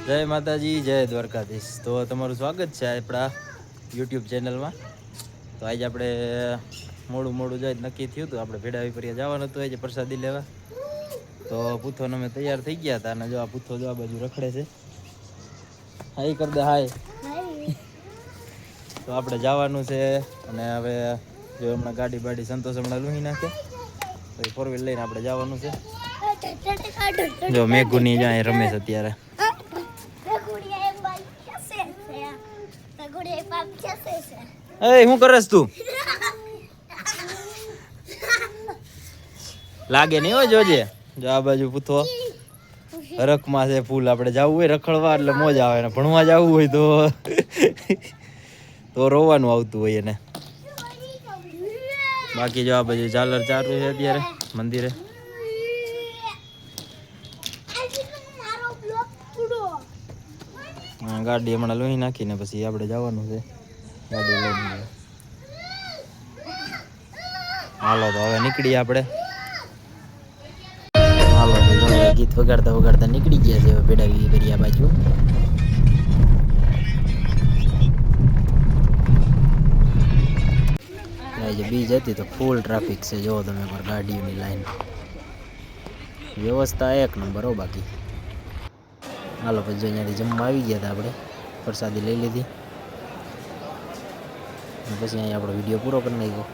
જય માતાજી, જય દ્વારકાધીશ. તો તમારું સ્વાગત છે આપણા યુટ્યુબ ચેનલમાં. તો આજે આપણે મોડું જાય નક્કી થયું હતું, આપણે ભેડાવી પર જવાનું હતું આજે પ્રસાદી લેવા. તો પૂથોને અમે તૈયાર થઈ ગયા હતા અને જો આ પૂથો જો આ બાજુ રખડે છે. હાય કર દે, હાય. તો આપણે જવાનું છે અને હવે જો હમણાં ગાડી બાડી સંતોષ હમણાં લૂહી નાખે તો ફોર વ્હીલ લઈને આપણે જવાનું છે. જો મેઘુની જ્યાં રમેશ અત્યારે એ શું કરસ તું? લાગે નહીં હો, જોજે. જો આ બાજુ પૂથો હરખમાં છે ફૂલ. આપણે જવું હોય રખડવા એટલે મોજ આવે ને ભણવા જવું હોય તો રોવાનું આવતું હોય એને. બાકી જો આ બાજુ ઝાલર ચાલુ છે અત્યારે મંદિરે. ગાડી હમણાં લોહી નાખીને પછી આપણે જવાનું છે ગાડી લઈને. હાલો તો હવે નીકળીએ આપણે. હાલો તો ગીત વગાડતા નીકળી ગયા છે ભેડાવી કરી આ બાજુ. જે બીજ હતી તો ફૂલ ટ્રાફિક છે, જો તમે પર ગાડીઓની લાઈન. વ્યવસ્થા એક નંબર હો. બાકી હાલો પછી અહીંયાથી જમવા આવી ગયા હતા, આપણે પ્રસાદી લઈ લીધી પછી અહીંયા આપણો વિડીયો પૂરો કરી નાખ્યો.